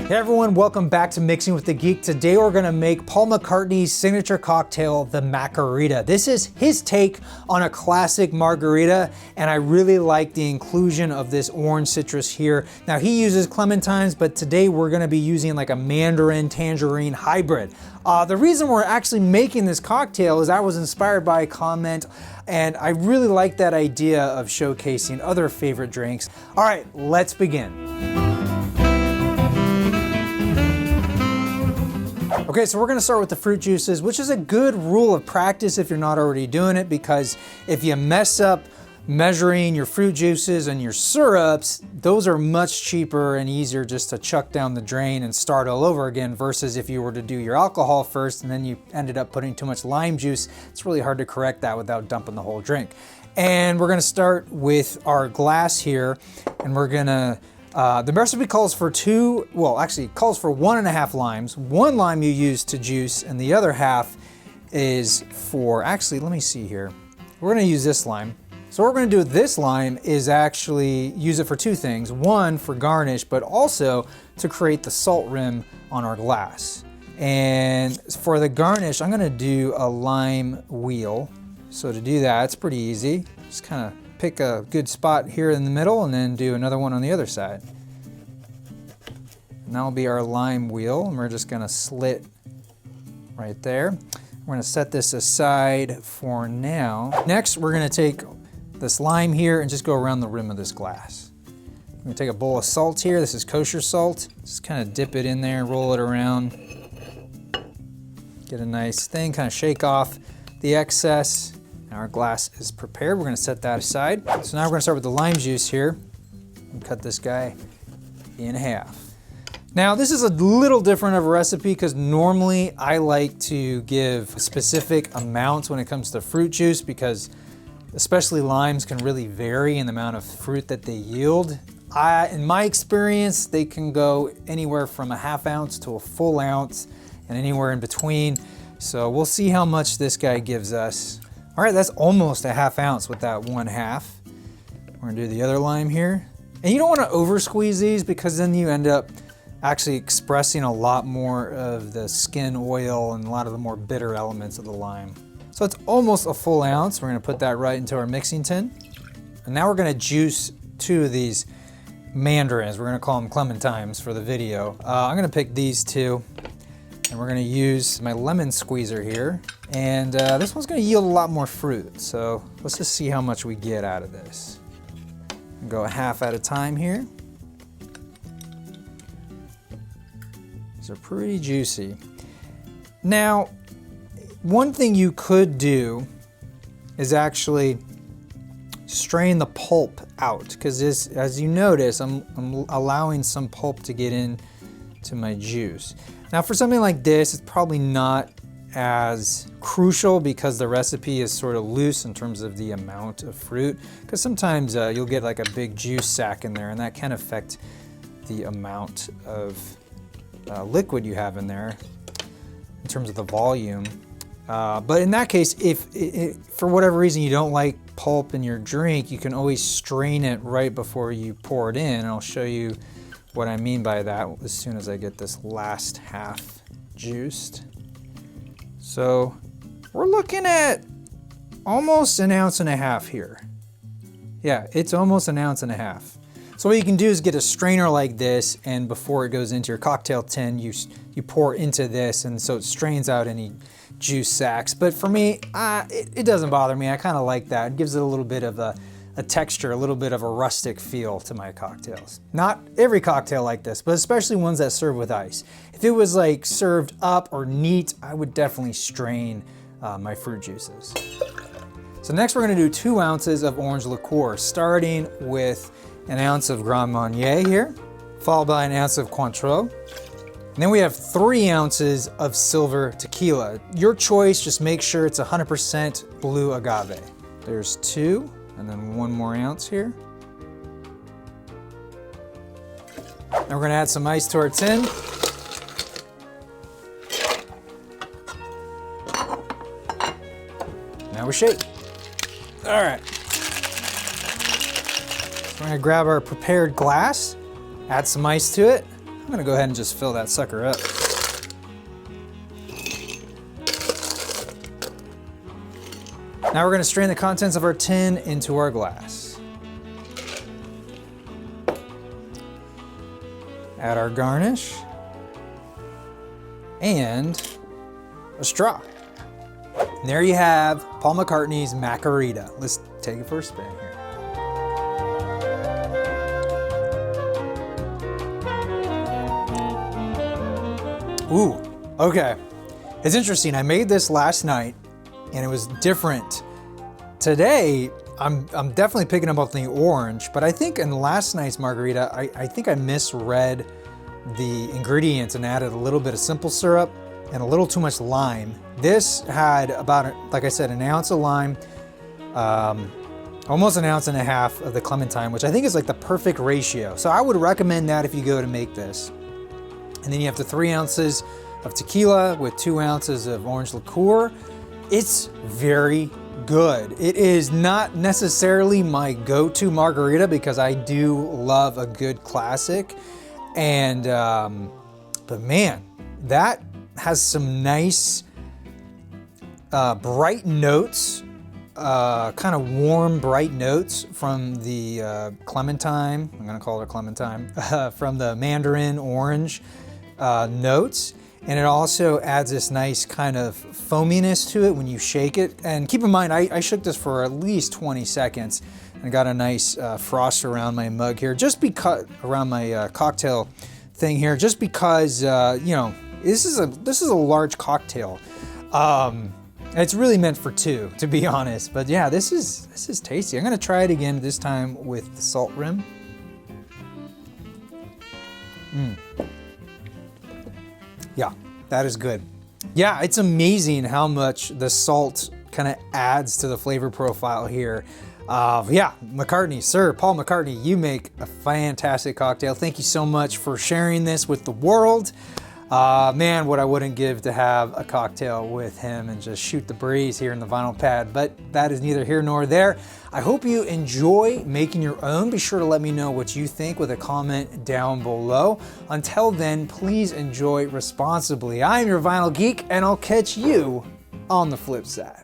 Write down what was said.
Hey everyone, welcome back to Mixing with the Geek. Today we're gonna make Paul McCartney's signature cocktail, the Maccarita. This is his take on a classic margarita, and I really like the inclusion of this orange citrus here. Now he uses clementines, but today we're gonna be using like a mandarin tangerine hybrid. The reason we're actually making this cocktail is I was inspired by a comment, and I really like that idea of showcasing other favorite drinks. All right, let's begin. Okay, so we're gonna start with the fruit juices, which is a good rule of practice if you're not already doing it, because if you mess up measuring your fruit juices and your syrups, those are much cheaper and easier just to chuck down the drain and start all over again, versus if you were to do your alcohol first and then you ended up putting too much lime juice, it's really hard to correct that without dumping the whole drink. And we're gonna start with our glass here, and we're gonna the recipe calls for calls for 1.5 limes. 1 lime you use to juice, and the other half is for, actually, let me see here. We're gonna use this lime. So what we're gonna do with this lime is actually use it for 2 things. 1, for garnish, but also to create the salt rim on our glass. And for the garnish, I'm gonna do a lime wheel. So to do that, it's pretty easy. Just kind of pick a good spot here in the middle and then do another one on the other side. And that'll be our lime wheel, and we're just gonna slit right there. We're gonna set this aside for now. Next, we're gonna take this lime here and just go around the rim of this glass. I'm gonna take a bowl of salt here. This is kosher salt. Just kind of dip it in there, roll it around. Get a nice thing, kind of shake off the excess. Now our glass is prepared. We're gonna set that aside. So now we're gonna start with the lime juice here and cut this guy in half. Now this is a little different of a recipe because normally I like to give specific amounts when it comes to fruit juice, because especially limes can really vary in the amount of fruit that they yield. In my experience, they can go anywhere from 1/2 ounce to a full ounce and anywhere in between. So we'll see how much this guy gives us. All right, that's almost 1/2 ounce with that 1/2. We're gonna do the other lime here. And you don't wanna over squeeze these, because then you end up actually expressing a lot more of the skin oil and a lot of the more bitter elements of the lime. So it's almost a full ounce. We're gonna put that right into our mixing tin. And now we're gonna juice 2 of these mandarins. We're gonna call them clementines for the video. I'm gonna pick these 2. And we're gonna use my lemon squeezer here. And this one's gonna yield a lot more fruit. So let's just see how much we get out of this. Go 1/2 at a time here. These are pretty juicy. Now, one thing you could do is actually strain the pulp out, because this, as you notice, I'm allowing some pulp to get into my juice. Now for something like this, it's probably not as crucial because the recipe is sort of loose in terms of the amount of fruit, because sometimes you'll get like a big juice sac in there, and that can affect the amount of liquid you have in there in terms of the volume. But in that case, if for whatever reason you don't like pulp in your drink, you can always strain it right before you pour it in, and I'll show you what I mean by that as soon as I get this last half juiced. So we're looking at almost 1.5 ounces here. Yeah, it's almost 1.5 ounces. So what you can do is get a strainer like this, and before it goes into your cocktail tin, you pour into this, and so it strains out any juice sacs. But for me, it doesn't bother me. I kind of like that. It gives it a little bit of a texture, a little bit of a rustic feel to my cocktails. Not every cocktail like this, but especially ones that serve with ice. If it was like served up or neat, I would definitely strain my fruit juices. So next we're gonna do 2 ounces of orange liqueur, starting with 1 ounce of Grand Marnier here, followed by 1 ounce of Cointreau. And then we have 3 ounces of silver tequila. Your choice, just make sure it's 100% blue agave. There's 2. And then 1 more ounce here. Now we're gonna add some ice to our tin. Now we shake. All right. So we're gonna grab our prepared glass, add some ice to it. I'm gonna go ahead and just fill that sucker up. Now we're gonna strain the contents of our tin into our glass. Add our garnish and a straw. And there you have Paul McCartney's Maccarita. Let's take it for a spin here. Ooh, okay. It's interesting. I made this last night and it was different. Today, I'm definitely picking up the orange, but I think in last night's margarita, I think I misread the ingredients and added a little bit of simple syrup and a little too much lime. This had about, like I said, an ounce of lime, almost an ounce and a half of the clementine, which I think is like the perfect ratio. So I would recommend that if you go to make this. And then you have the 3 ounces of tequila with 2 ounces of orange liqueur. It's very good. It is not necessarily my go-to margarita because I do love a good classic. And, but man, that has some nice bright notes, kind of warm, bright notes from the clementine. I'm gonna call it a clementine, from the mandarin orange notes. And it also adds this nice kind of foaminess to it when you shake it. And keep in mind, I shook this for at least 20 seconds and got a nice frost around my mug here, just because, around my cocktail thing here, just because, you know, this is a large cocktail. It's really meant for 2, to be honest. But yeah, this is tasty. I'm gonna try it again, this time with the salt rim. Yeah, that is good. Yeah, it's amazing how much the salt kind of adds to the flavor profile here. Yeah, McCartney, sir, Paul McCartney, you make a fantastic cocktail. Thank you so much for sharing this with the world. Man, what I wouldn't give to have a cocktail with him and just shoot the breeze here in the vinyl pad, but that is neither here nor there. I hope you enjoy making your own. Be sure to let me know what you think with a comment down below. Until then, please enjoy responsibly. I am your Vinyl Geek, and I'll catch you on the flip side.